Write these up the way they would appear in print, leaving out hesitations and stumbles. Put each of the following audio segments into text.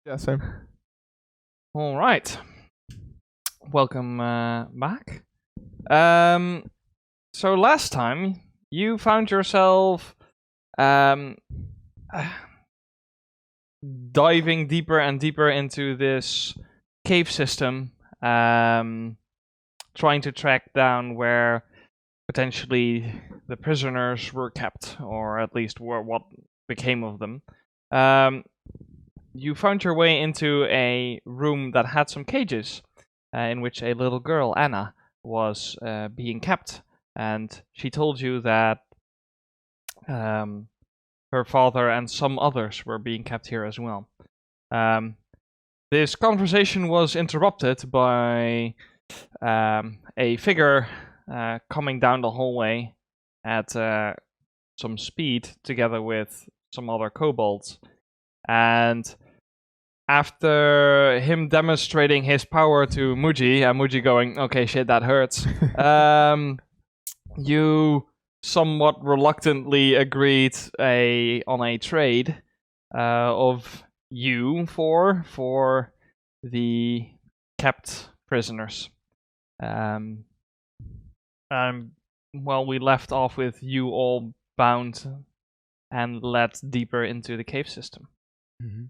Yeah, same. All right. Welcome back. So last time you found yourself diving deeper and deeper into this cave system, trying to track down where potentially the prisoners were kept, or at least what became of them. You found your way into a room that had some cages, in which a little girl, Anna, was being kept, and she told you that her father and some others were being kept here as well. This conversation was interrupted by a figure coming down the hallway at some speed together with some other kobolds. And after him demonstrating his power to Muji, and Muji going, okay, shit, that hurts, you somewhat reluctantly agreed on a trade of you for the kept prisoners. Well, we left off with you all bound and led deeper into the cave system. Mm-hmm.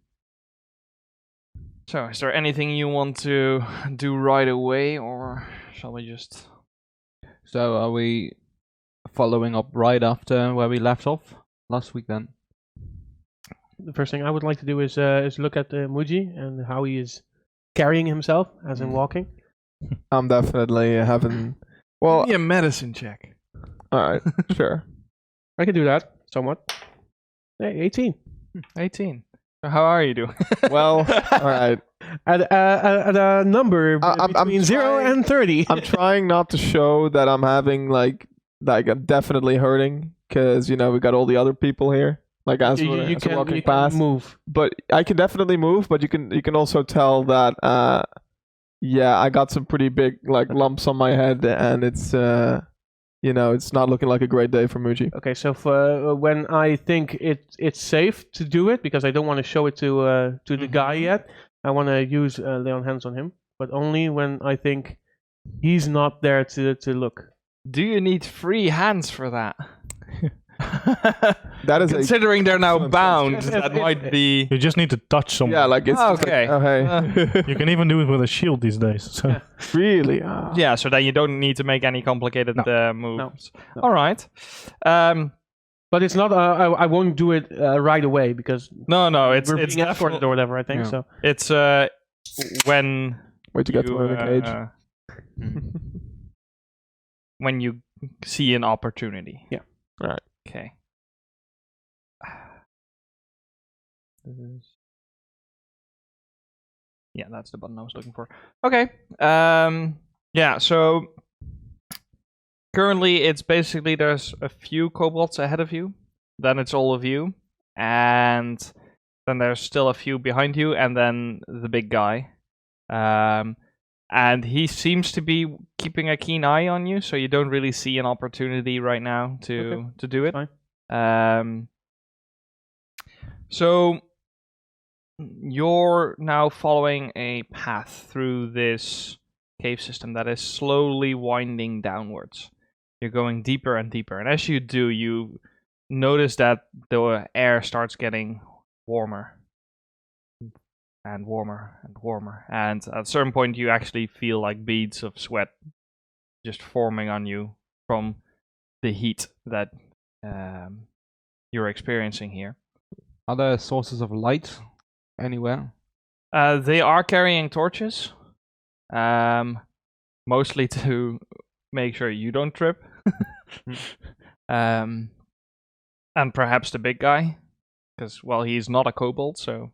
So, is there anything you want to do right away, or shall we just... So, are we following up right after where we left off last week then? The first thing I would like to do is look at Muji and how he is carrying himself, as in walking. I'm definitely having... Well, Give me a medicine check. alright, sure. I can do that, somewhat. Hey, 18. 18. So how are you doing? Well, alright. At a number between 0 trying- and 30. I'm trying not to show that I'm having, like I'm definitely hurting, because, we got all the other people here. Like, as we're walking past. Move. But I can definitely move, but you can also tell that, I got some pretty big, lumps on my head, and it's, it's not looking like a great day for Muji. Okay, so when I think it's safe to do it, because I don't want to show it to the guy yet, I want to use lay on hands on him, but only when I think he's not there to look. Do you need free hands for that? That is Considering they're now bound, If- that might be... You just need to touch someone. Yeah, like it's just Okay. like, oh hey, You can even do it with a shield these days. So. Yeah. really? Yeah, so that you don't need to make any complicated moves. No. All right. But it's not. I won't do it right away because No, it's we're it's being escorted definitely, or whatever. I think Yeah. so. it's when Wait to get to you, the cage. when you see an opportunity. Yeah. Right. Okay. Yeah, that's the button I was looking for. Okay. Yeah, so currently it's basically there's a few kobolds ahead of you, then it's all of you, and then there's still a few behind you, and then the big guy. And he seems to be keeping a keen eye on you, so you don't really see an opportunity right now to do it. Fine. So you're now following a path through this cave system that is slowly winding downwards. You're going deeper and deeper, and as you do, you notice that the air starts getting warmer and warmer and warmer, and at a certain point you actually feel like beads of sweat just forming on you from the heat that you're experiencing here. Are there sources of light anywhere? They are carrying torches, mostly to make sure you don't trip, and perhaps the big guy, because he's not a kobold, so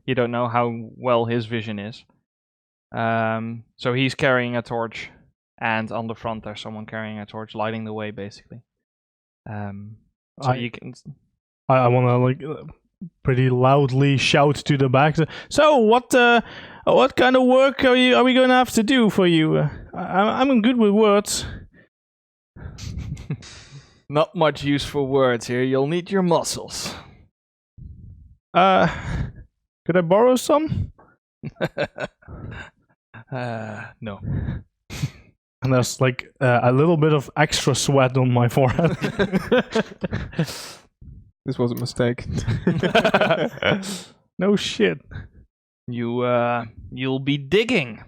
you don't know how well his vision is. So he's carrying a torch, and on the front there's someone carrying a torch, lighting the way, basically. You can. I want to pretty loudly shout to the back. So what kind of work are we going to have to do for you? I'm good with words. Not much use for words here. You'll need your muscles. Could I borrow some? No. And there's like a little bit of extra sweat on my forehead. This was a mistake. No shit. You'll be digging.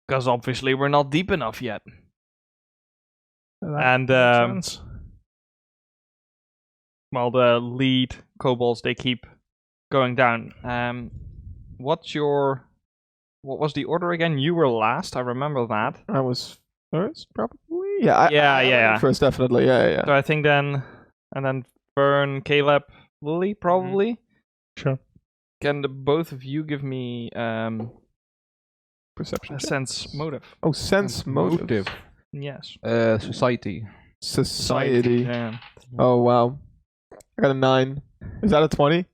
Because obviously we're not deep enough yet. That And makes sense. while the lead kobolds, they keep going down. What was the order again? You were last. I remember that. I was first, probably. Yeah. Yeah. First, definitely. Yeah. So I think then Fern, Caleb, Lily, probably. Sure. Can both of you give me Perception. a check. sense motive? Oh, sense motive. Yes. Society. Society. Yeah. Oh wow. I got a 9. Is that a 20?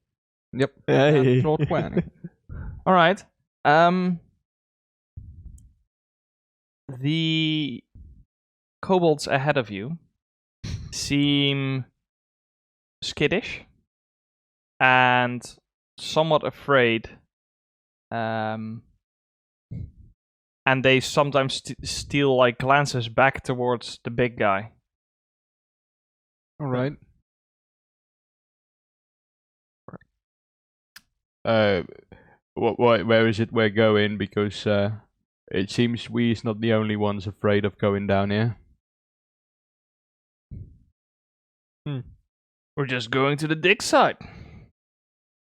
Yep. Hey. Natural 20. All right. The kobolds ahead of you seem skittish and somewhat afraid. And they sometimes steal like glances back towards the big guy. All right. Where is it we're going? Because it seems we's not the only ones afraid of going down here. We're just going to the dig site.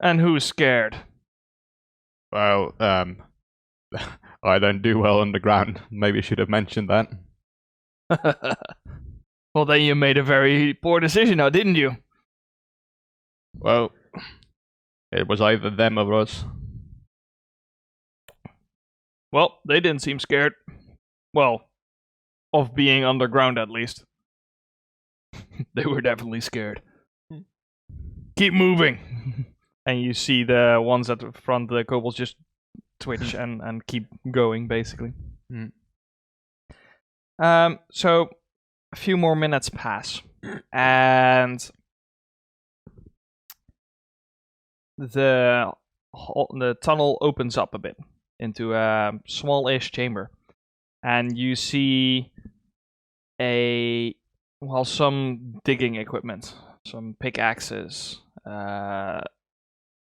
And who's scared? Well, I don't do well underground. Maybe I should have mentioned that. Well, then you made a very poor decision now, didn't you? Well, it was either them or us. Well, they didn't seem scared. Well, of being underground at least. They were definitely scared. Keep moving. And you see the ones at the front, the kobolds just twitch and keep going, basically. So a few more minutes pass, and the tunnel opens up a bit into a small-ish chamber, and you see some digging equipment, some pickaxes,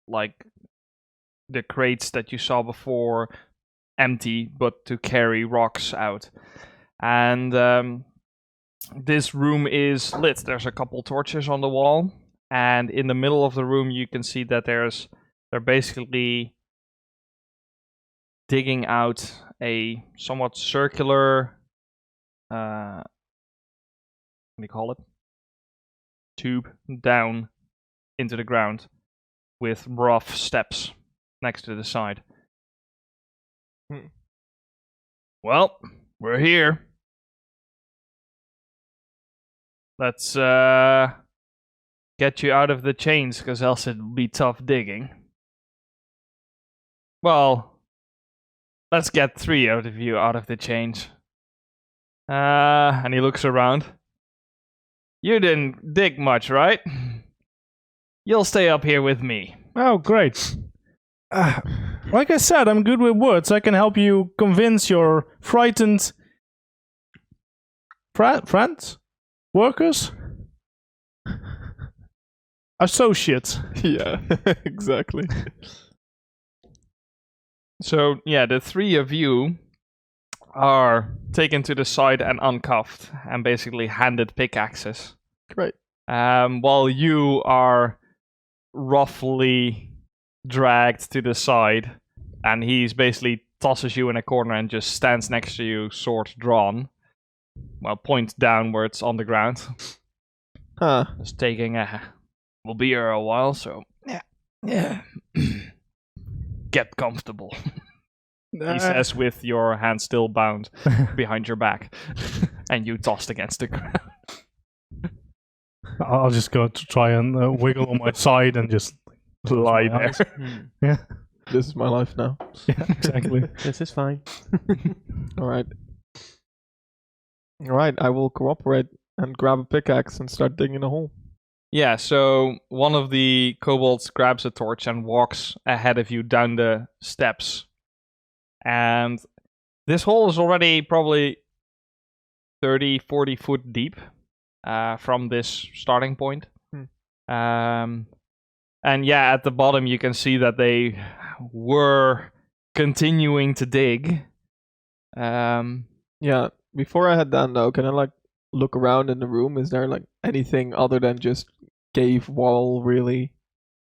like the crates that you saw before, empty but to carry rocks out. And this room is lit. There's a couple torches on the wall, and in the middle of the room you can see that they're basically digging out a somewhat circular what do you call it? Tube down into the ground with rough steps next to the side. Well, we're here. Let's get you out of the chains, because else it'll be tough digging. Well, let's get 3 of you out of the chains. And he looks around. You didn't dig much, right? You'll stay up here with me. Oh, great. Like I said, I'm good with words. I can help you convince your frightened friends? Workers? Associates. Yeah, exactly. So, yeah, the 3 of you are taken to the side and uncuffed and basically handed pickaxes. Great. While you are roughly dragged to the side, and he's basically tosses you in a corner and just stands next to you, sword drawn. Well, point downwards on the ground. Huh. Just taking we'll be here a while, so yeah. Get comfortable. He says with your hand still bound behind your back, and you tossed against the ground. I'll just go to try and wiggle on my side and just lie my there. eyes. Yeah, This is my life now. yeah, exactly. This is fine. Alright. Alright, I will cooperate and grab a pickaxe and start digging a hole. Yeah, so one of the kobolds grabs a torch and walks ahead of you down the steps. And this hole is already probably 30, 40 foot deep from this starting point. And yeah, at the bottom you can see that they were continuing to dig. Yeah, before I head down though, can I look around in the room? Is there anything other than just cave wall really?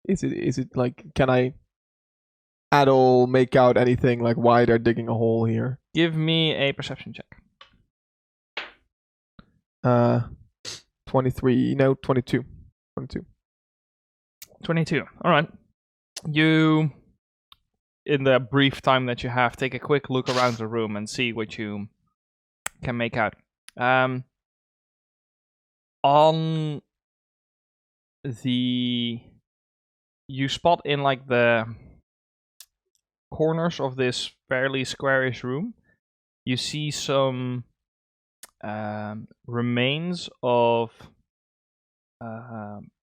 Is it can I at all make out anything why they're digging a hole here? Give me a perception check. 23, 22. 22. All right. You, in the brief time that you have, take a quick look around the room and see what you can make out. On the... You spot in the corners of this fairly squarish room, you see some remains of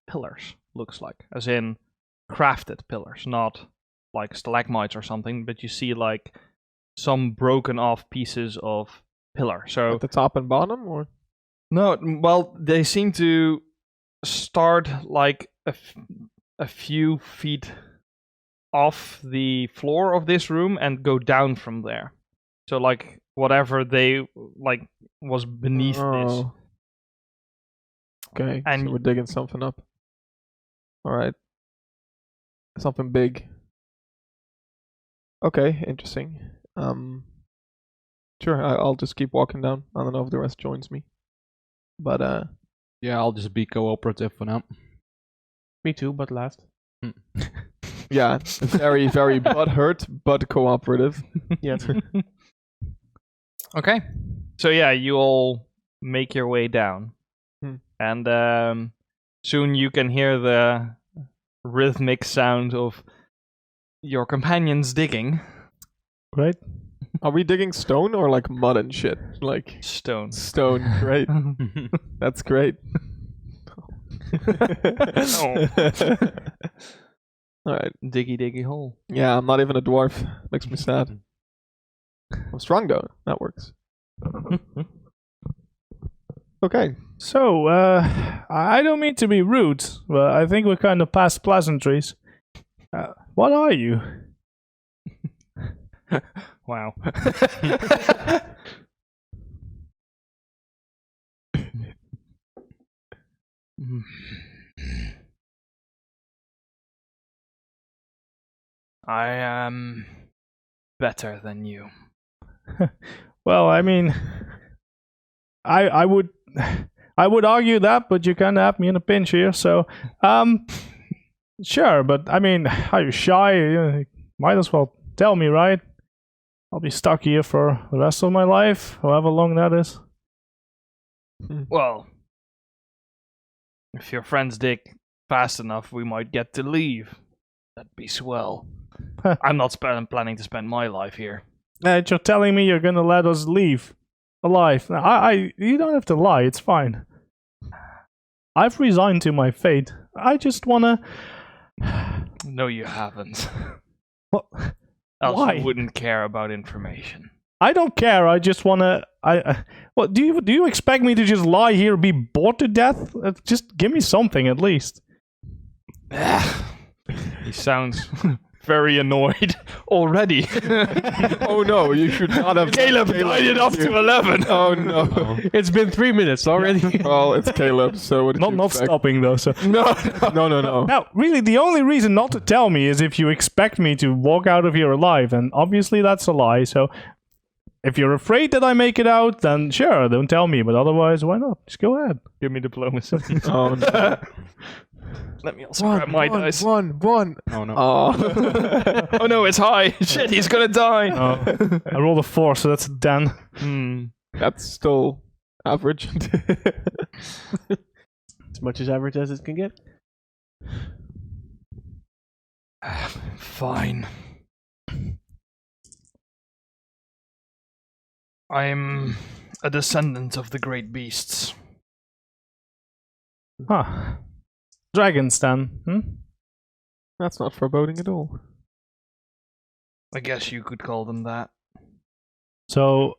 pillars, looks like, as in crafted pillars, not stalagmites or something, but you see some broken off pieces of pillar. So At the top and bottom, or? no, well, they seem to start a few feet off the floor of this room and go down from there. So whatever they was beneath this. Okay, And so we're digging something up. Alright. Something big. Okay, interesting. Sure, I'll just keep walking down. I don't know if the rest joins me. But Yeah, I'll just be cooperative for now. Me too, but last. yeah, very, very butthurt, but cooperative. Yes. Okay. So yeah, you all make your way down. And soon you can hear the rhythmic sound of your companions digging. Right? Are we digging stone or mud and shit? Stone. Stone, great. That's great. Alright. Diggy hole. Yeah, I'm not even a dwarf. Makes me sad. I'm strong though. That works. Okay. So, I don't mean to be rude, but I think we're kind of past pleasantries. What are you? Wow. I am better than you. Well, I mean, I would argue that, but you kind of have me in a pinch here. So, sure. But I mean, are you shy? You might as well tell me, right? I'll be stuck here for the rest of my life, however long that is. Well, if your friends dig fast enough, we might get to leave. That'd be swell. I'm not planning to spend my life here. You're telling me you're gonna let us leave alive? You don't have to lie. It's fine. I've resigned to my fate. I just wanna. No, you haven't. What? Else Why? you wouldn't care about information. I don't care. I just wanna. What do you expect me to just lie here, be bored to death? Just give me something at least. He sounds very annoyed already. Oh no, you should not have. Caleb died it up to 11. Oh no. It's been 3 minutes already. Well, it's Caleb, so what did you Not expect? stopping though. So No. now, really, the only reason not to tell me is if you expect me to walk out of here alive, and obviously that's a lie. So if you're afraid that I make it out, then sure, don't tell me. But otherwise, why not? Just go ahead. Give me diplomacy. Oh no. Let me also grab my dice. One. Oh no. Oh. Oh no, it's high. Shit, he's gonna die. Oh, I rolled a 4, so that's a 10. That's still average. As much as average as it can get. Fine. I'm a descendant of the great beasts. Huh. dragons then. That's not foreboding at all. I guess you could call them that. So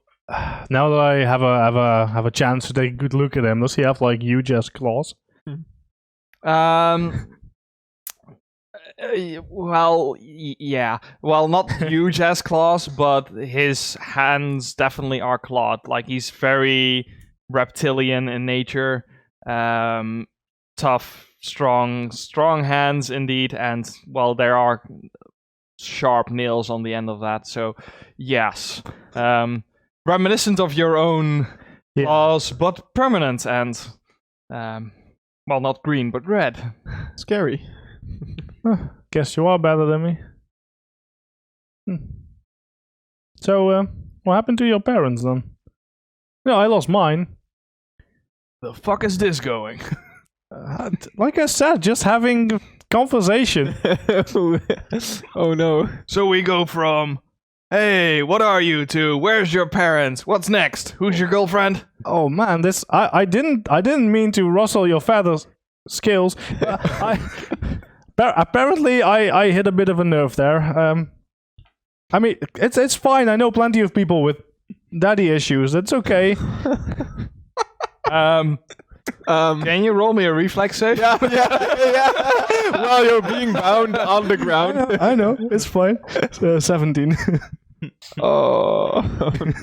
now that I have a chance to take a good look at him, does he have like huge ass claws? Yeah. Well, not huge as claws, but his hands definitely are clawed. Like he's very reptilian in nature. Tough, strong hands indeed, and well, there are sharp nails on the end of that. So, yes, reminiscent of your own claws, but permanent and well, not green but red. Scary. Guess you are better than me. So, what happened to your parents then? No, I lost mine. The fuck is this going? Like I said, just having conversation. Oh no. So we go from, hey, what are you, to where's your parents? What's next? Who's your girlfriend? Oh man, this I didn't mean to rustle your feathers scales. Apparently I hit a bit of a nerve there. I mean it's fine. I know plenty of people with daddy issues. It's okay. Can you roll me a reflex save? Yeah. While you're being bound on the ground. I know, it's fine. 17. Oh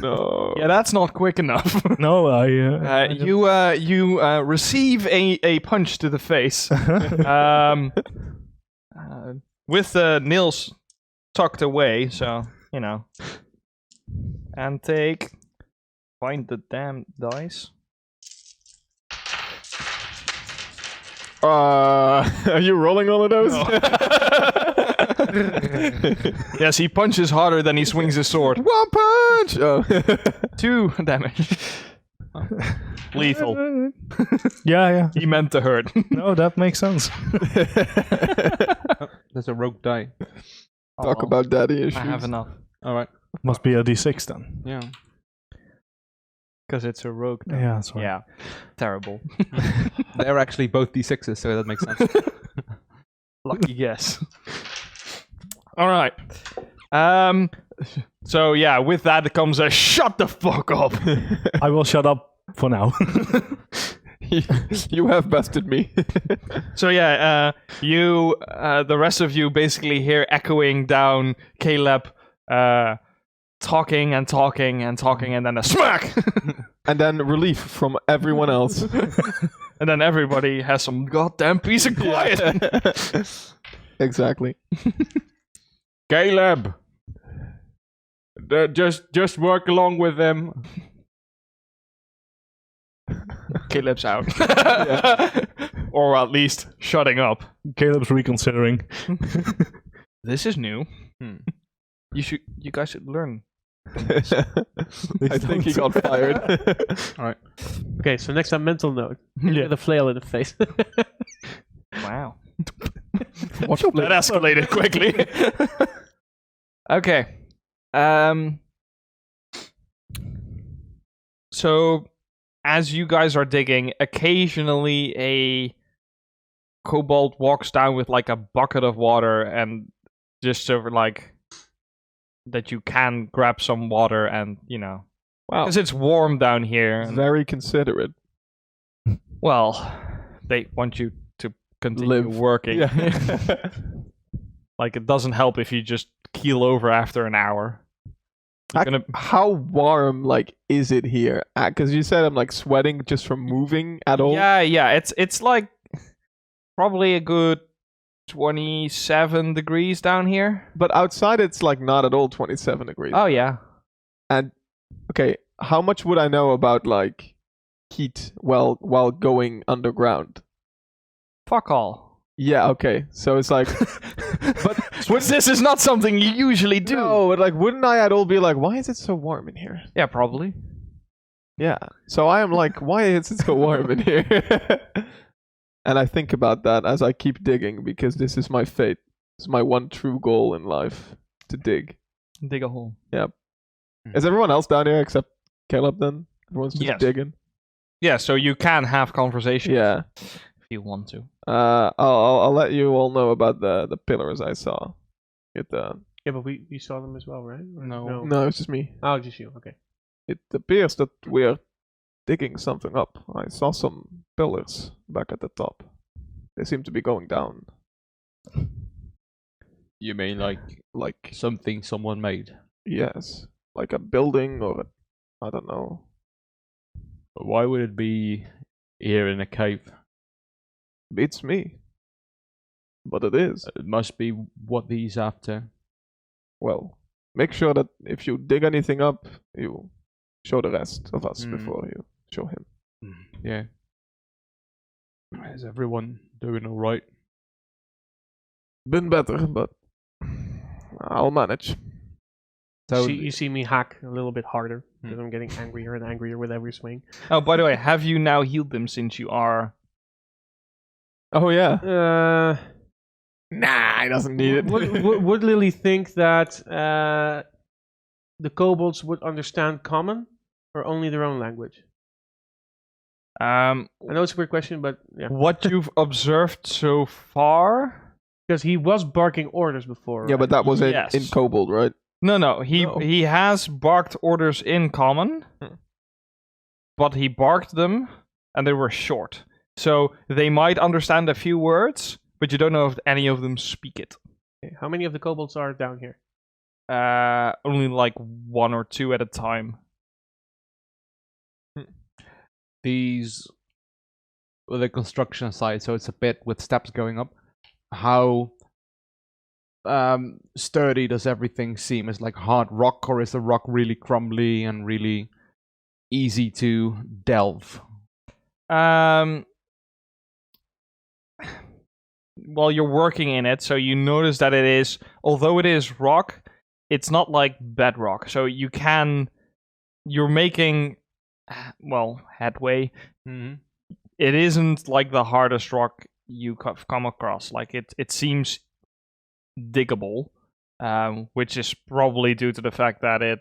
no. Yeah, that's not quick enough. No, You receive a punch to the face. With the nails tucked away, so you know. And find the damn dice. Are you rolling all of those? No. Yes, he punches harder than he swings his sword. One punch! Oh. 2 damage. Lethal. yeah. He meant to hurt. No, that makes sense. There's a rogue die. Talk about daddy issues. I have enough. Alright. Must be a D6 then. Yeah. Because it's a rogue. Yeah, that's right. Yeah. Terrible. They're actually both D6s, so that makes sense. Lucky guess. All right. So yeah, with that comes a shut the fuck up. I will shut up for now. You have bested me. So yeah, you, the rest of you, basically hear echoing down Caleb, talking, and then a smack, And then relief from everyone else. and then everybody has some goddamn peace and quiet. Exactly. Caleb! Just work along with them. Caleb's out, or at least shutting up. Caleb's reconsidering. This is new. You guys should learn. I think he got fired. Alright. Okay, so next time, mental note. Yeah. With a flail in the face. Wow. That escalated quickly. Okay. So, as you guys are digging, occasionally a kobold walks down with like a bucket of water and just sort of like that you can grab some water and, you know, Wow. because it's warm down here. And, Very considerate. well, they want you to continue Live. working. Yeah. Like, it doesn't help if you just keel over after an hour. You're gonna... How warm, like, is it here? Because you said I'm like sweating just from moving at all. Yeah. It's like probably a good 27 degrees down here. But outside it's like not at all 27 degrees. Oh yeah. And okay, how much would I know about like heat while going underground? Fuck all. Yeah, okay. So it's like But this is not something you usually do. no, but like wouldn't I at all be like, why is it so warm in here? Yeah, probably. Yeah. So I am like, why is it so warm in here? And I think about that as I keep digging because this is my fate. This is my one true goal in life, to dig. Dig a hole. Yep. Is everyone else down here except Caleb then? Everyone's just Yes. digging? Yeah, so you can have conversation Yeah. if you want to. I'll let you all know about the pillars I saw. Yeah, but we saw them as well, right? Or No, it's just me. Oh, just you. Okay. It appears that we're digging something up. I saw some pillars back at the top. They seem to be going down. You mean like something someone made? Yes, like a building or I don't know. But why would it be here in a cave? Beats me. But it is. It must be what he's after. Well, make sure that if you dig anything up, you show the rest of us before you show him. Yeah. Is everyone doing all right? Been better, but I'll manage. So You see me hack a little bit harder because I'm getting angrier and angrier with every swing. Oh, by the way, have you now healed them since you are... Oh yeah. Nah, he doesn't need it. Would Lily think that the kobolds would understand common or only their own language? I know it's a weird question, but yeah. What you've observed so far? Because he was barking orders before. Yeah, but that was Yes. in Kobold, right? No. He has barked orders in common, but he barked them and they were short. So they might understand a few words, but you don't know if any of them speak it. Okay. How many of the kobolds are down here? Only like 1 or 2 at a time. these with the construction site, so it's a bit with steps going up. How sturdy does everything seem? Is like hard rock, or is the rock really crumbly and really easy to delve? Well, you're working in it, so you notice that it is, although it is rock, it's not like bedrock. So you're making, well, headway. Mm-hmm. It isn't like the hardest rock you come across. Like it seems diggable, which is probably due to the fact that it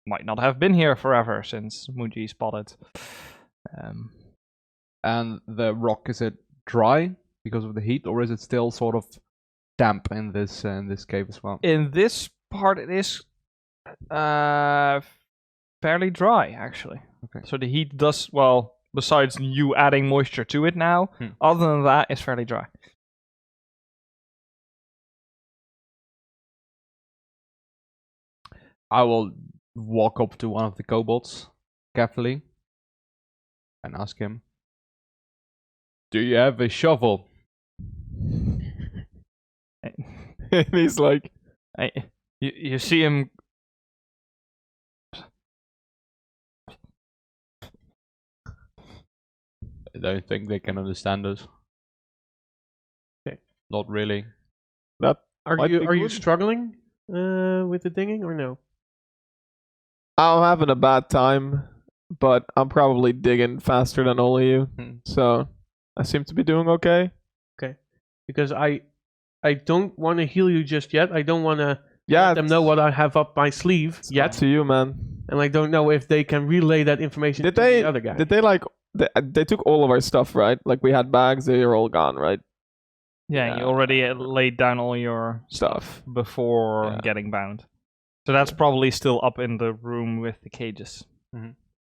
might not have been here forever since Muji spotted. And the rock, is it dry because of the heat, or is it still sort of damp in this cave as well? In this part, it is fairly dry, actually. Okay. So the heat does, well, besides you adding moisture to it now, other than that, it's fairly dry. I will walk up to one of the kobolds carefully and ask him, "Do you have a shovel?" And he's like, you see him. I don't think they can understand us. Okay. Not really. that Are might be you good. struggling with the digging or no? I'm having a bad time, but I'm probably digging faster than all of you. So I seem to be doing okay. Okay. Because I don't want to heal you just yet. I don't want to Yeah, let them know what I have up my sleeve it's yet. up to you, man. And I don't know if they can relay that information Did to they? the other guy. Did they like? They took all of our stuff, right? Like we had bags. They are all gone, right? Yeah, you already laid down all your Stuff. before getting bound. So that's probably still up in the room with the cages.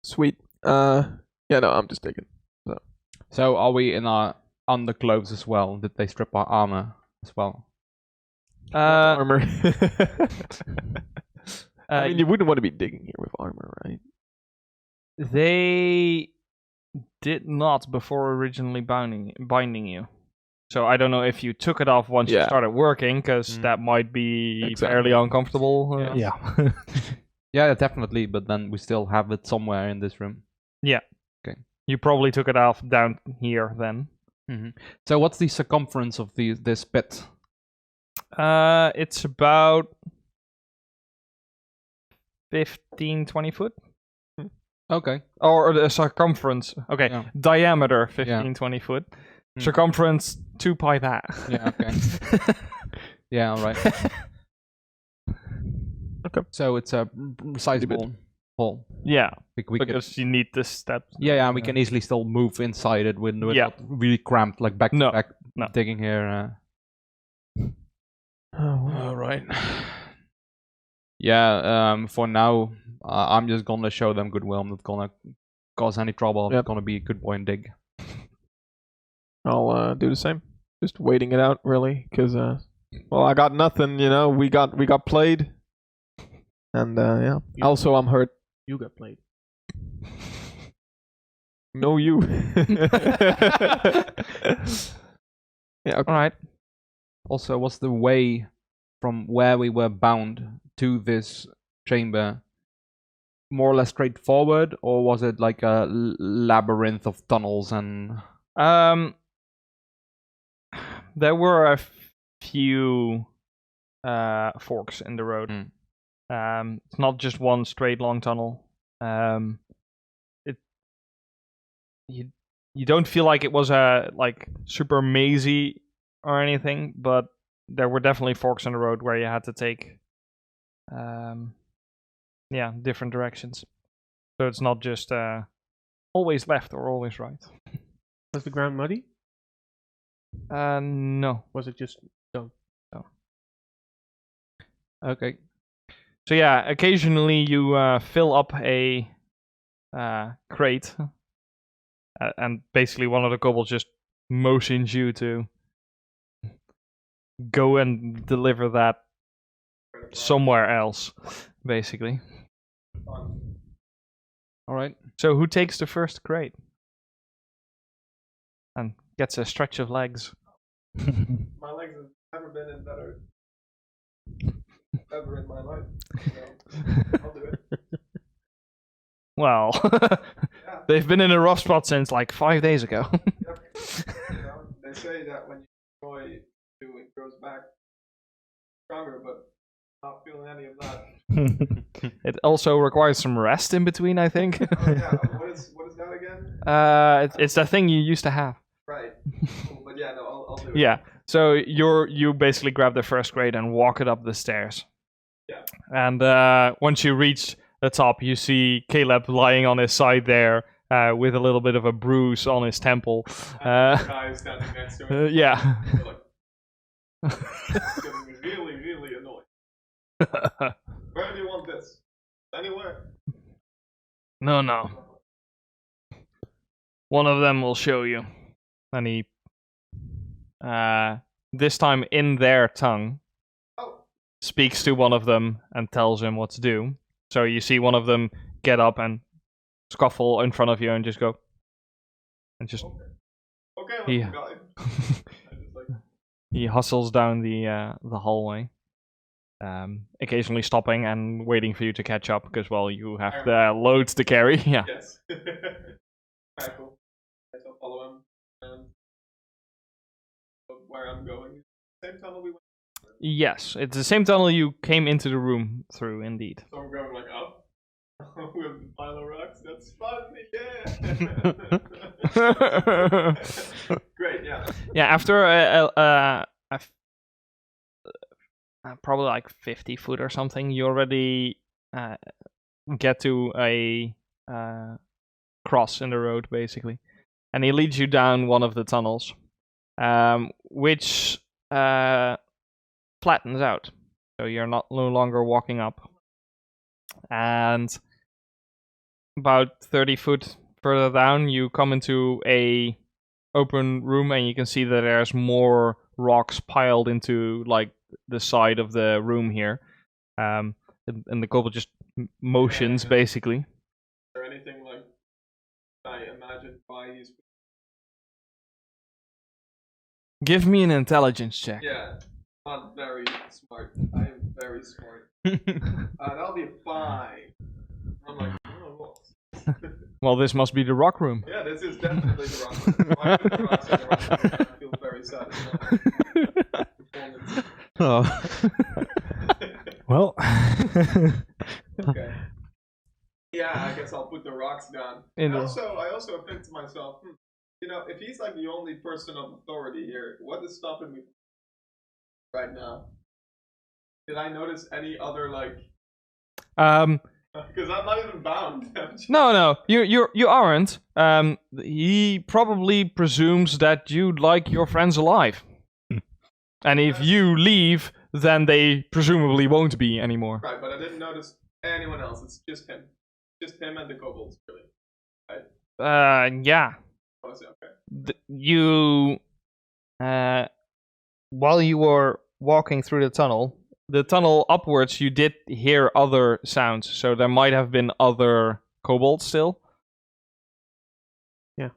Sweet. Yeah, no, I'm just digging. So are we in our underclothes as well? Did they strip our armor as well? Armor. I mean, you wouldn't want to be digging here with armor, right? They did not before originally binding you. So I don't know if you took it off once you started working, because that might be fairly uncomfortable. Yeah. Yeah, definitely. But then we still have it somewhere in this room. Yeah. Okay. You probably took it off down here then. So what's the circumference of this pit? It's about 15, 20 foot. Okay. Or the circumference. Okay, Yeah. diameter 15, 20 foot. Circumference 2 pi that. Yeah, okay. Yeah, all right. Okay. So it's a sizable hole. Yeah, We can, because you need the steps. yeah, we can easily still move inside it with Yeah. not really cramped, like back to No, back no. digging here. All right. Yeah. For now, I'm just gonna show them goodwill. I'm not gonna cause any trouble. I'm Yep. just gonna be a good boy and dig. I'll do the same. Just waiting it out, really, because well, I got nothing. You know, we got played, and yeah. Also, I'm hurt. You got played. No, you. Yeah. Okay. All right. Also, was the way from where we were bound to this chamber more or less straightforward, or was it like a labyrinth of tunnels and? There were a few forks in the road. It's not just one straight long tunnel. You don't feel like it was a like super mazy or anything, but there were definitely forks in the road where you had to take different directions. So it's not just always left or always right. Was the ground muddy? No. Was it just stone? Okay. So yeah, occasionally you fill up a crate, and basically one of the kobolds just motions you to go and deliver that somewhere else, basically. All right. So who takes the first crate and gets a stretch of legs? My legs have never been in better ever in my life. So I'll do it. Well, they've been in a rough spot since like 5 days ago. Yep. You know, they say that when you enjoy doing, it grows back stronger, but not feeling any of that. It also requires some rest in between, I think. Oh yeah, what is that again? It's the thing you used to have. Right. Cool, but yeah, no, I'll do it. Yeah. So you basically grab the first grade and walk it up the stairs. Yeah. And once you reach the top, you see Caleb lying on his side there, with a little bit of a bruise on his temple. And the guy is standing next to him. Yeah. It's getting me really, really annoying. Where do you want this? Anywhere? No. One of them will show you. And he, this time in their tongue, speaks to one of them and tells him what to do. So you see one of them get up and scuffle in front of you and just go. And just. Okay, He, he hustles down the hallway. Occasionally stopping and waiting for you to catch up because, well, you have the loads to carry. Yeah. Yes. Alright, cool. Guess I'll follow him. And where I'm going. Same tunnel we went. Yes, it's the same tunnel you came into the room through, indeed. So we're going like up. With the pile of rocks. That's fun. Yeah. Great. Yeah. Yeah. After probably like 50 foot or something, you already get to a cross in the road, basically, and he leads you down one of the tunnels, which flattens out, so you're no longer walking up, and about 30 foot further down, you come into a open room, and you can see that there's more rocks piled into like the side of the room here, and the kobold just motions basically. Is there anything like I imagine why he's? Give me an intelligence check. Yeah, not very smart. I am very smart. That'll be fine. I'm like, oh, what? Well, this must be the rock room. Yeah, this is definitely the rock room. Why would the rocks in the rock room? I feel very satisfied. Performance. Oh. Well. Okay. Yeah, I guess I'll put the rocks down. I also think to myself, you know, if he's like the only person of authority here, what is stopping me right now? Did I notice any other like? Because I'm not even bound. No, you aren't. He probably presumes that you like your friends alive, and if you leave, then they presumably won't be anymore. Right, but I didn't notice anyone else. It's just him. Just him and the kobolds, really. Yeah. Honestly, okay. While you were walking through the tunnel upwards, you did hear other sounds, so there might have been other kobolds still. Yeah.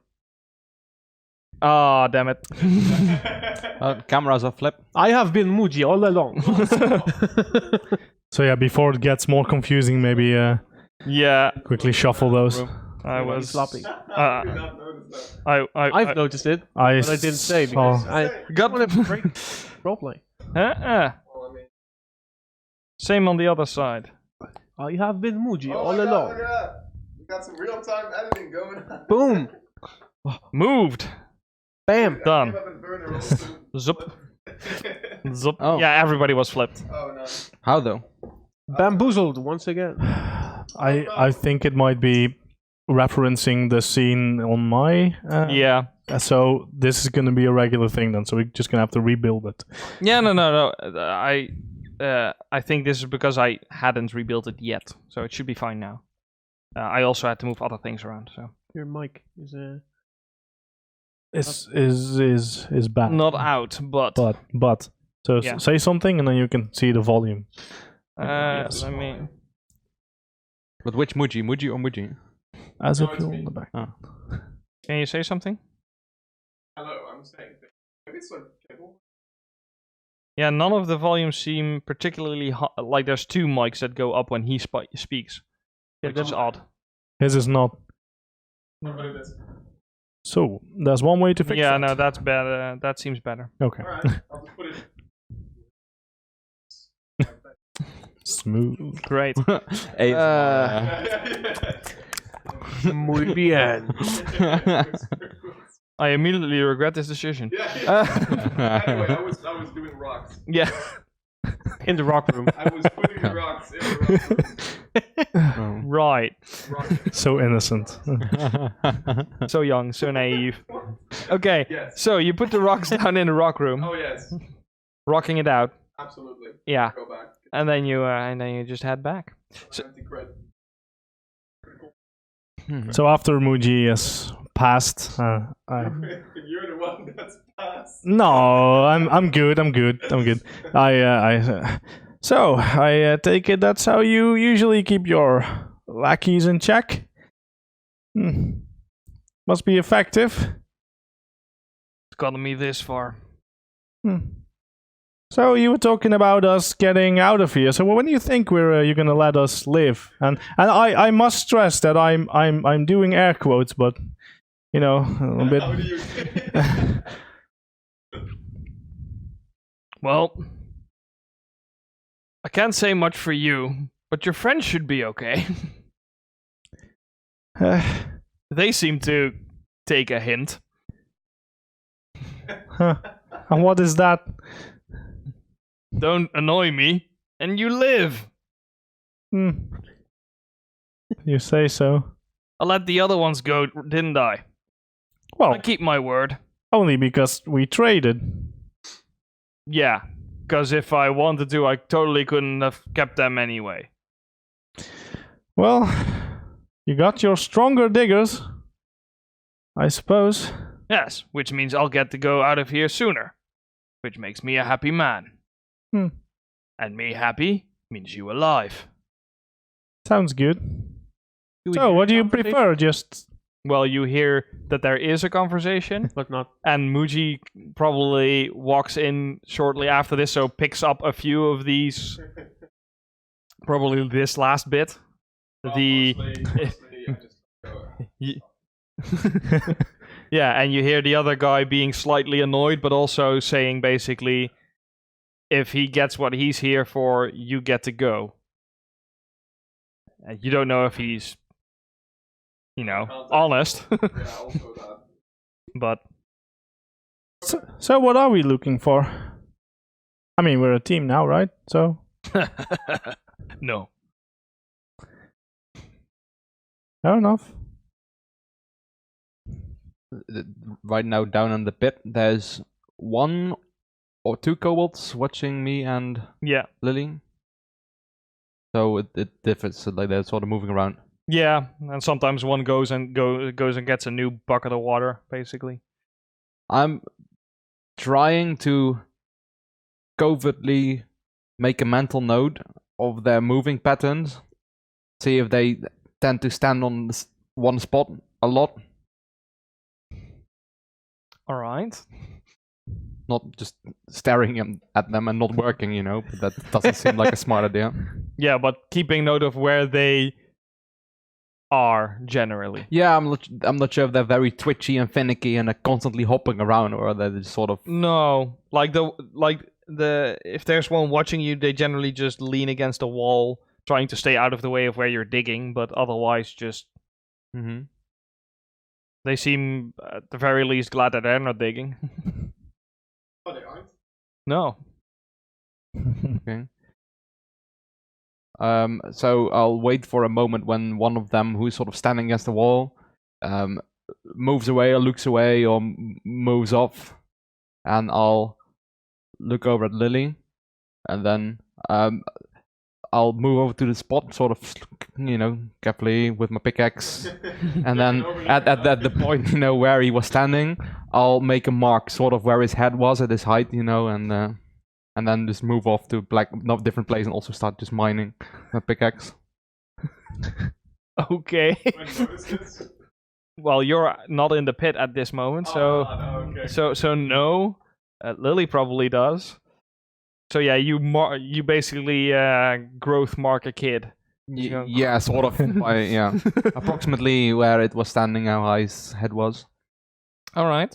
Ah, damn it. Cameras are flipped. I have been Muji all along. So yeah, before it gets more confusing, maybe Yeah, quickly shuffle those. I was floppy. I did not notice that. I've noticed it, I but I didn't say because I got want to break roleplay. Well, I mean, Same on the other side. I have been Muji oh all my God, along. look at that. We got some real-time editing going on. Boom, Moved. bam. Done. Came up in burner rolls. Zup. Zup. Oh. Yeah, everybody was flipped. Oh no. How though? Bamboozled once again. I think it might be referencing the scene on my. Yeah. So this is going to be a regular thing then. So we're just going to have to rebuild it. Yeah, no. I think this is because I hadn't rebuilt it yet, so it should be fine now. I also had to move other things around, so Your mic is Is bad. not out, but But so Yeah. say something and then you can see the volume. Yes. let me. But which Muji? Muji or Muji? As No, if it's you're me. on the back. Can you say something? Hello, I'm saying things. Maybe it's like cable. Yeah, none of the volumes seem particularly like there's two mics that go up when he speaks, which is odd. His is not. How about it is? So there's one way to fix Yeah, that. no, that's better. That seems better. Okay. Alright, I'll just put it. Smooth. Great. muy bien. I immediately regret this decision. Anyway, I was doing rocks. Yeah. In the rock room. I was putting the rocks in the rock room. Right. So innocent. So young, so naive. Okay. Yes. So you put the rocks down in the rock room, Oh yes, rocking it out. absolutely. Yeah. Go back. And then you just head back. So- Empty cred. So after Muji has passed, You're the one that's passed. no, I'm good. So I take it that's how you usually keep your lackeys in check. Must be effective. It's gotten me this far. So you were talking about us getting out of here. So when do you think you're gonna let us live? And I must stress that I'm doing air quotes, but you know a bit. How do you? Well, I can't say much for you, but your friends should be okay. They seem to take a hint. And what is that? Don't annoy me, and you live. You say so. I let the other ones go, didn't I? Well, I keep my word. only because we traded. Yeah, because if I wanted to, I totally couldn't have kept them anyway. Well, you got your stronger diggers, I suppose. Yes, which means I'll get to go out of here sooner. Which makes me a happy man. And me happy means you alive. Sounds good. So, what do you prefer? Just Well, you hear that there is a conversation, But not. and Muji probably walks in shortly after this, so picks up a few of these. Probably this last bit. Mostly, I just go. Yeah, and you hear the other guy being slightly annoyed, but also saying basically, if he gets what he's here for, you get to go. And you don't know if he's, honest, Yeah, also that. but so what are we looking for? I mean, we're a team now, right? So no. Fair enough. Right now, down in the pit, there's 1 or 2 kobolds watching me and Yeah. Lily. So it differs. So like they're sort of moving around. Yeah, and sometimes one goes and gets a new bucket of water, basically. I'm trying to covertly make a mental note of their moving patterns. See if they tend to stand on one spot a lot. All right. Not just staring at them and not working, you know. But that doesn't seem like a smart idea. Yeah, but keeping note of where they are generally. Yeah, I'm not sure if they're very twitchy and finicky and are constantly hopping around, or they're just sort of. No, like the if there's one watching you, they generally just lean against a wall, trying to stay out of the way of where you're digging. But otherwise, just they seem at the very least glad that they're not digging. Oh, they aren't? No. Okay. So I'll wait for a moment when one of them, who's sort of standing against the wall, moves away or looks away or moves off, and I'll look over at Lily, and then I'll move over to the spot, sort of, you know, carefully with my pickaxe, and then at the point, you know, where he was standing, I'll make a mark, sort of where his head was at his height, you know, and then just move off to different place and also start just mining my pickaxe. Okay. Well, you're not in the pit at this moment, so okay. so no. Lily probably does. So yeah, you basically growth mark a kid. Yeah, sort of. Yeah, approximately where it was standing, how high his head was. All right.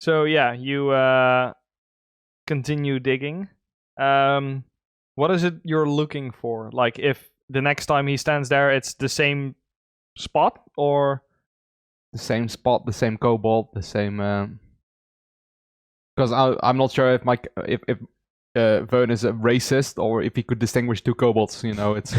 So yeah, you continue digging. What is it you're looking for? Like, if the next time he stands there, it's the same spot, or the same spot, the same kobold, the same. Because I'm not sure if Vern is a racist or if he could distinguish 2 kobolds. You know, it's.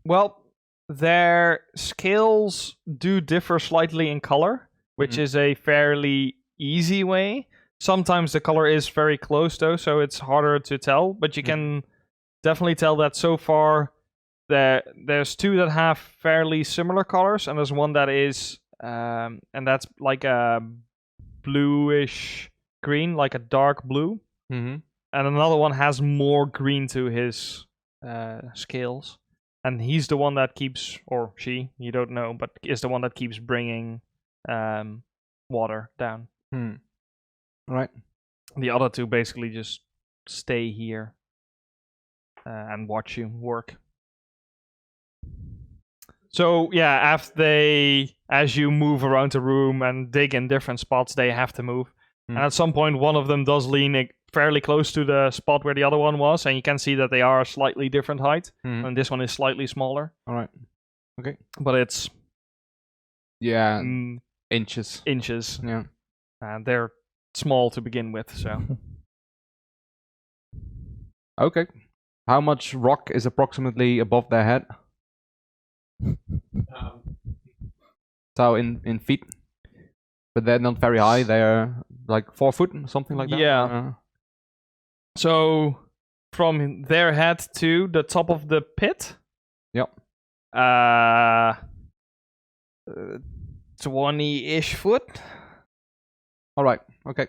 Well, their scales do differ slightly in color, which is a fairly easy way. Sometimes the color is very close, though, so it's harder to tell. But you can definitely tell that so far there's 2 that have fairly similar colors, and there's one that is, and that's like a bluish green, like a dark blue. And another one has more green to his scales. And he's the one that keeps, or she, you don't know, but is the one that keeps bringing water down. Right. The other 2 basically just stay here and watch you work. So yeah, as you move around the room and dig in different spots, they have to move. And at some point, one of them does lean fairly close to the spot where the other one was, and you can see that they are a slightly different height. And this one is slightly smaller. All right. Okay. But it's inches. Inches. Yeah. And they're small to begin with, so. Okay. How much rock is approximately above their head? So in feet. But they're not very high. They're like 4 foot, something like that. Yeah. So from their head to the top of the pit. Yep. 20-ish foot. All right. Okay.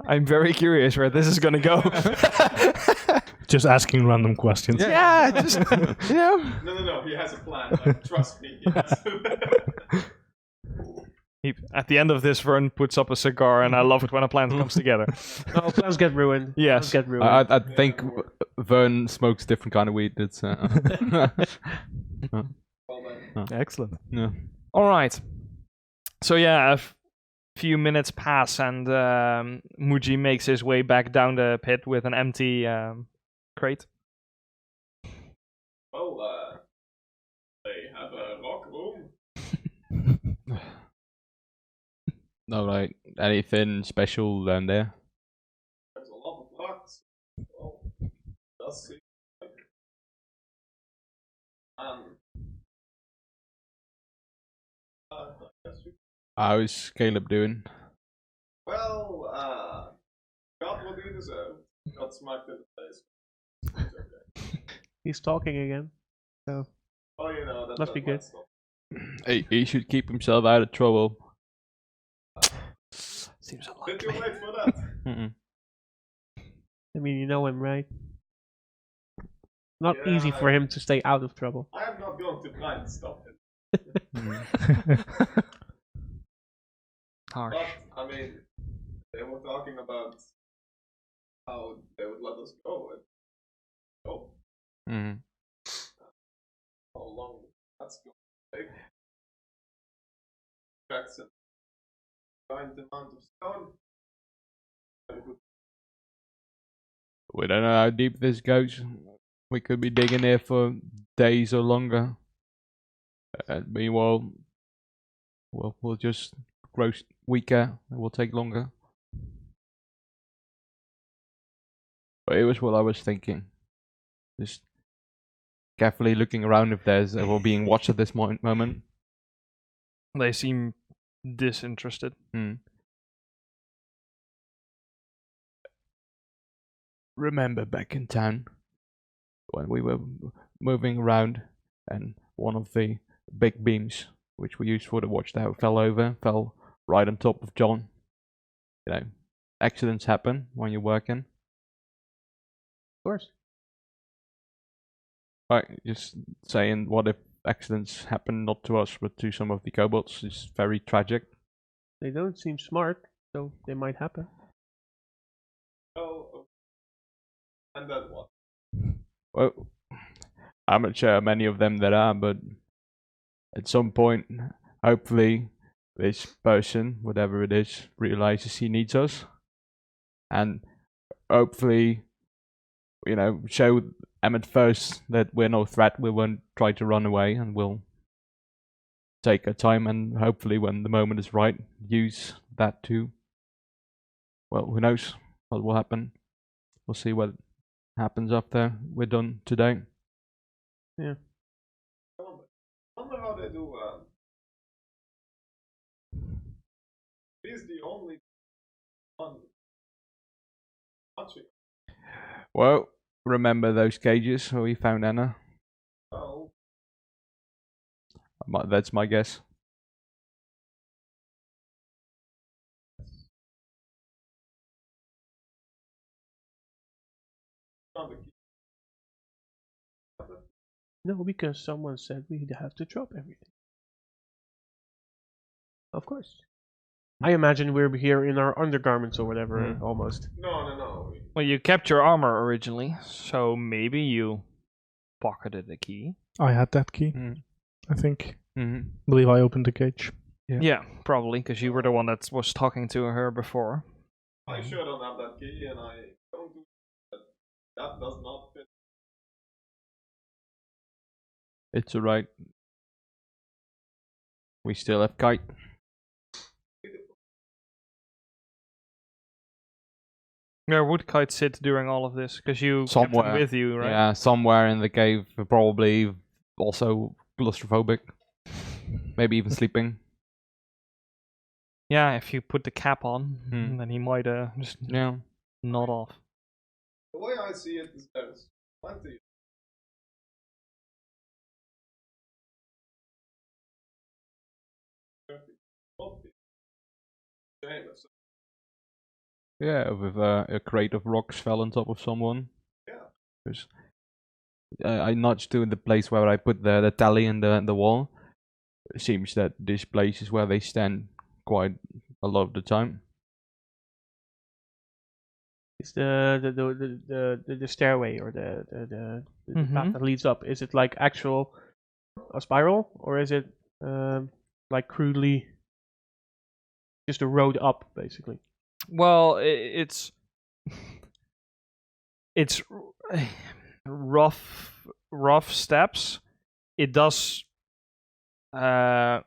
I'm very curious where this is gonna go. Just asking random questions. Yeah, just you know. No. He has a plan. Like, trust me. He has At the end of this, Vern puts up a cigar, and I love it when a plan comes together. Oh, plans get ruined. Yes. Plans get ruined. I think Vern smokes different kind of weed. It's. Excellent. Yeah. All right. So yeah, a few minutes pass, and Muji makes his way back down the pit with an empty crate. Oh, they have a rock room. No, like anything special down there? does seem like I guess we How's Caleb doing? well, got what he deserved. Got smacked in the face. It's okay. He's talking again. Oh, you know, that Must be good. stuff. He should keep himself out of trouble. Seems Did unlikely. you wait for that? Mm-mm. I mean, you know him, right? Not easy Yeah, for him to stay out of trouble. I am not going to try and stop him. Harsh. But, I mean, they were talking about how they would let us go. And, oh, Mm. how long that's going to take. Jackson. Find the amount of stone. And we could We don't know how deep this goes. We could be digging here for days or longer. And meanwhile, we'll just grow weaker. It will take longer. But it was what I was thinking. Just carefully looking around if we're being watched at this moment. They seem disinterested. Remember back in town when we were moving around and one of the big beams which we used for the watchtower fell right on top of John. You know, accidents happen when you're working. Of course. Right, just saying, what if accidents happen not to us but to some of the kobolds? It's very tragic. They don't seem smart, so they might happen. go. And then what? Well, I'm not sure how many of them there are, but at some point, hopefully, this person, whatever it is, realizes he needs us. And hopefully, you know, show them at first that we're no threat. We won't try to run away, and we'll take our time, and hopefully, when the moment is right, use that to, well, who knows what will happen. We'll see what happens after we're done today. Yeah. I wonder how they do. He's the only one watching. Well, remember those cages where we found Anna? Oh, That's my guess. found the key. No, because someone said we'd have to drop everything. Of course. I imagine we're here in our undergarments or whatever, almost. No. Well, you kept your armor originally, so maybe you pocketed the key. I had that key, I think. Believe I opened the cage. Yeah, probably, because you were the one that was talking to her before. I sure don't have that key, and I don't do that. That does not fit. It's alright. We still have Kite. Where would Kite sit during all of this? Because you kept Somewhere. him with you, right? Yeah, somewhere in the cave, probably also claustrophobic. Maybe even sleeping. Yeah, if you put the cap on, then he might just Yeah. nod off. The way I see it is there's plenty. Famous. Yeah, with a crate of rocks fell on top of someone. Yeah. Because I nudged to the place where I put the tally in the wall. It seems that this place is where they stand quite a lot of the time. Is the stairway or the path that leads up, is it like actual a spiral, or is it like crudely just a road up, basically? Well, it's rough steps. It does follow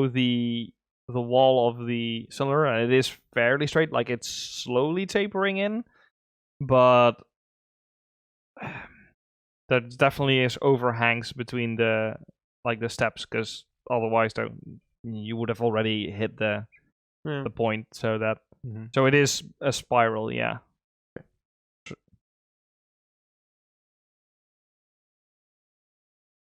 the wall of the cylinder, and it is fairly straight. Like, it's slowly tapering in, but there definitely is overhangs between the steps, because otherwise you would have already hit the point. So that so it is a spiral, yeah.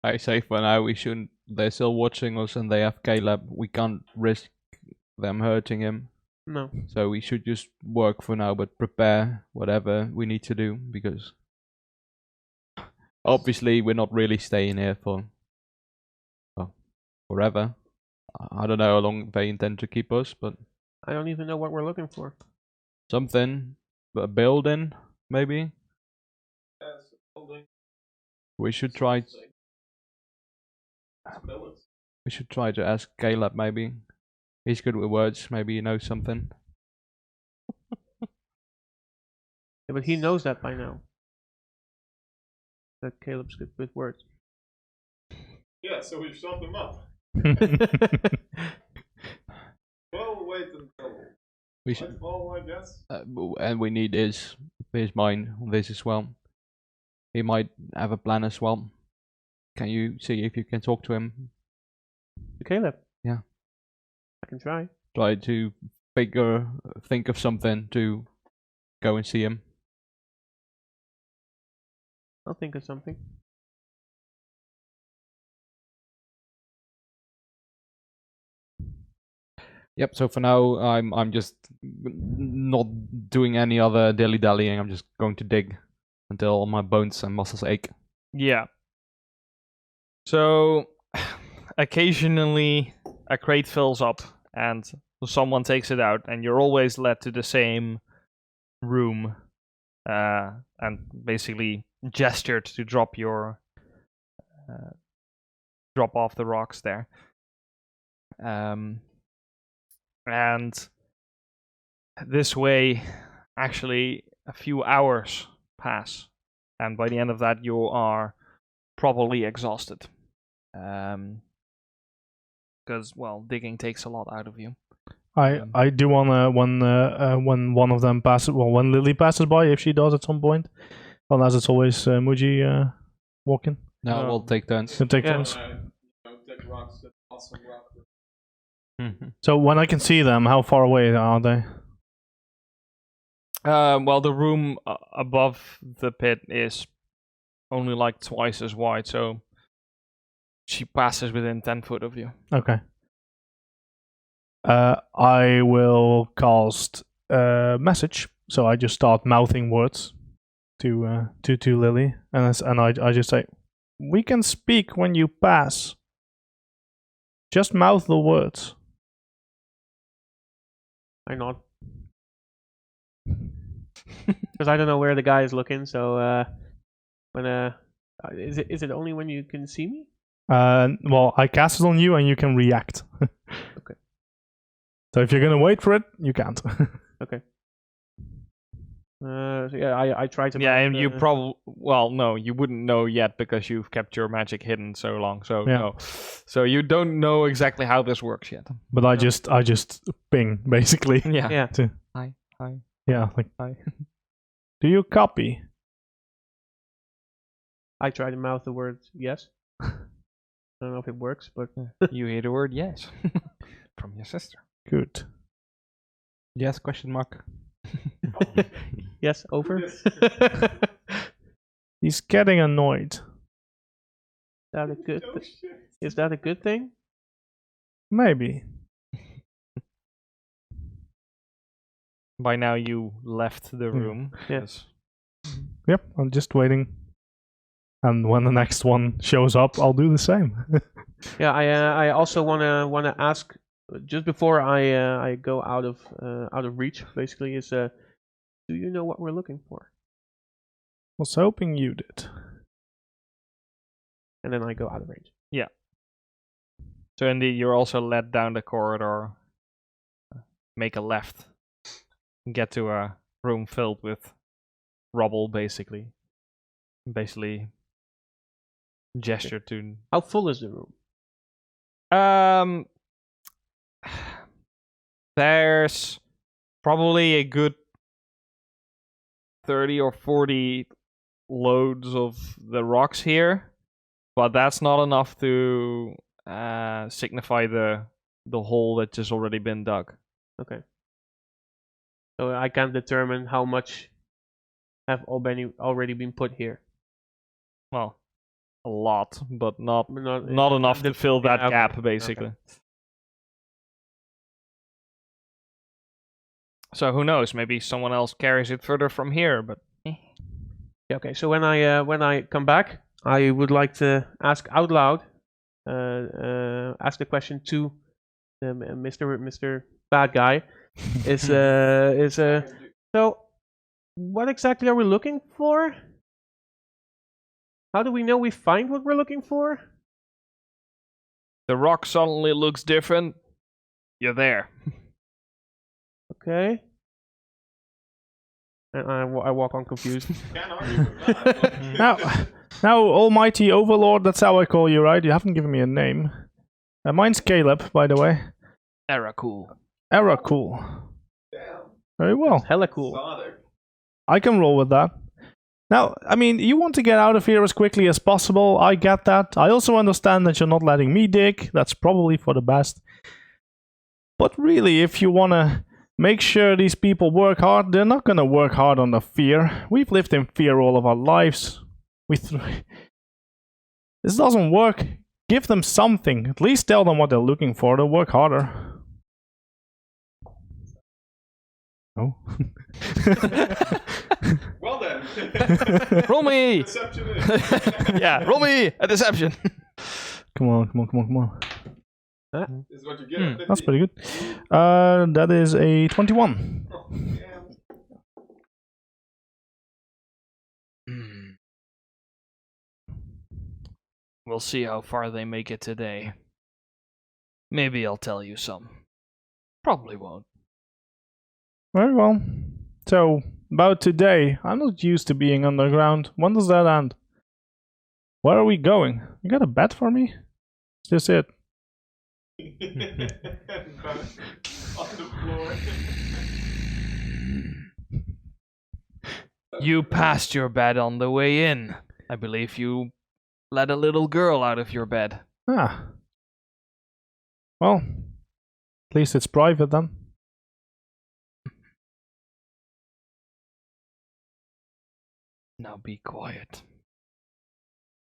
I say for now we shouldn't. They're still watching us, and they have Caleb. We can't risk them hurting him. No. So we should just work for now, but prepare whatever we need to do, because obviously we're not really staying here for forever. I don't know how long they intend to keep us, but I don't even know what we're looking for. something, a building maybe. We should try. We should try to ask Caleb. Maybe he's good with words. Maybe he knows something. Yeah, but he knows that by now. That Caleb's good with words. Yeah, so we've summed them up. Well, wait until We should, nightfall, I guess. and we need his mind on this as well. He might have a plan as well. Can you see if you can talk to him? Caleb? Yeah. I can try. Try to think of something to go and see him. I'll think of something. Yep. So for now, I'm just not doing any other dilly dallying. I'm just going to dig until all my bones and muscles ache. Yeah. So occasionally a crate fills up and someone takes it out, and you're always led to the same room, and basically gestured to drop off the rocks there. And this way, actually, a few hours pass, and by the end of that, you are probably exhausted. Because, well, digging takes a lot out of you. I do wanna when one of them passes, well, when Lily passes by, if she does at some point, unless it's always Muji walking. No, we'll take turns. So take Yeah. turns. Take rocks, awesome rock. So when I can see them, how far away are they? Well, the room above the pit is only like twice as wide, so she passes within 10 foot of you. Okay. I will cast a message, so I just start mouthing words to Lily, and I just say, "We can speak when you pass. Just mouth the words." I nod. Because I don't know where the guy is looking, so when is it only when you can see me? Well, I cast it on you, and you can react. Okay. So if you're gonna wait for it, you can't. Okay. So yeah, I try to. Yeah, and you probably, well, no, you wouldn't know yet because you've kept your magic hidden so long. So Yeah. no, so you don't know exactly how this works yet. But I just ping basically. Yeah. Yeah. Hi. Yeah. Like, Hi. do you copy? I try to mouth the words yes. I don't know if it works, but You hear the word yes from your sister. Good. Yes? Question mark. yes, over. He's getting annoyed. That a good? Is that a good thing? Maybe. By now you left the room. Yeah. Yes. Yep. I'm just waiting. And when the next one shows up, I'll do the same. Yeah, I also wanna ask just before I go out of reach. Basically, is do you know what we're looking for? Was hoping you did. And then I go out of range. So indeed, you're also led down the corridor. Make a left. Get to a room filled with rubble, basically. Gesture to. How full is the room? There's probably a good 30 or 40 loads of the rocks here, but that's not enough to signify the hole that has already been dug. Okay. So I can determine how much have already been put here. Well, a lot, but not But not enough to fill that yeah, gap, basically. okay. So who knows? Maybe someone else carries it further from here, but Yeah, okay. So when I come back, I would like to ask out loud, ask the question to Mr. Bad Guy. So what exactly are we looking for? How do we know we find what we're looking for? the rock suddenly looks different. You're there. Okay. And I walk on confused. Now, Almighty Overlord, that's how I call you, right? You haven't given me a name. Mine's Caleb, by the way. Era cool. Era cool. Very well. Hella cool. I can roll with that. Now, I mean, you want to get out of here as quickly as possible. I get that. I also understand that you're not letting me dig. That's probably for the best. But really, if you want to make sure these people work hard, they're not going to work hard under fear. We've lived in fear all of our lives. This doesn't work. Give them something. At least tell them what they're looking for. They'll work harder. Oh. Well then. Roll me! Deception Yeah, roll me a deception. Come on. is what you get. That's pretty good. That is a 21. We'll see how far they make it today. Maybe I'll tell you some. Probably won't. Very well. So, about today, I'm not used to being underground. When does that end? Where are we going? You got a bet for me? Is this it? On the floor. You passed your bed on the way in. I believe you let a little girl out of your bed. Ah. Well, at least it's private then. Now be quiet.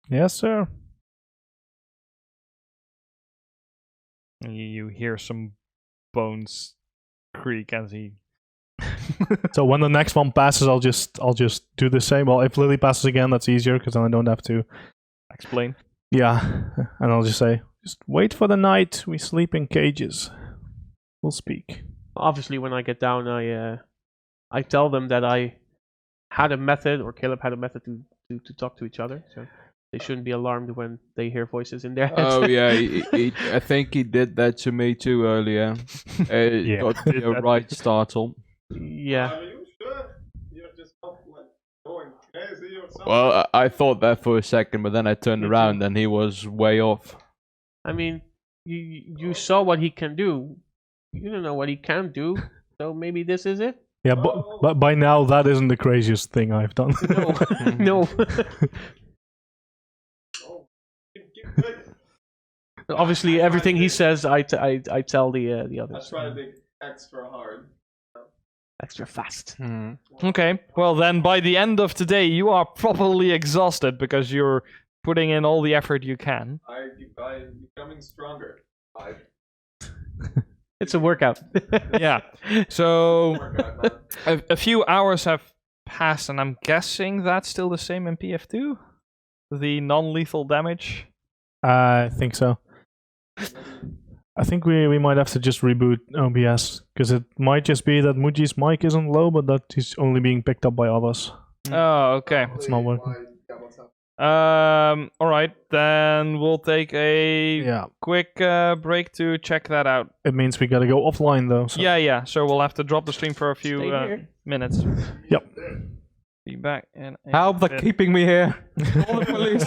Yes, sir. You hear some bones creak as he... So when the next one passes, I'll just do the same. Well, if Lily passes again, that's easier because then I don't have to. Explain. Yeah, and I'll just say, just wait for the night. We sleep in cages. We'll speak. Obviously, when I get down, I tell them that I had a method, or Caleb had a method to talk to each other. So they shouldn't be alarmed when they hear voices in their heads. Oh yeah, I think he did that to me too earlier. Yeah. Got me a right startle. Yeah. Are you sure? You're just not like going crazy or something? Well, I thought that for a second, but then I turned around and he was way off. I mean, you saw what he can do. You don't know what he can do. So maybe this is it. Yeah, but by now that isn't the craziest thing I've done. No, no. Obviously, everything he says, I tell the I others. try to think extra hard. Extra fast. Okay, well then by the end of today you are probably exhausted because you're putting in all the effort you can. I'm becoming stronger. It's a workout. Yeah. So Workout, man. a few hours have passed and I'm guessing that's still the same in PF2? The non-lethal damage? I think so. I think we might have to just reboot OBS, because it might just be that Muji's mic isn't low, but that he's only being picked up by others. Oh, okay. It's not working. Alright, then we'll take a Yeah, quick break to check that out. it means we gotta go offline though. So. Yeah, so we'll have to drop the stream for a few Stay here. minutes. Yep. Be back in a Help! They're bit. keeping me here. Call the police.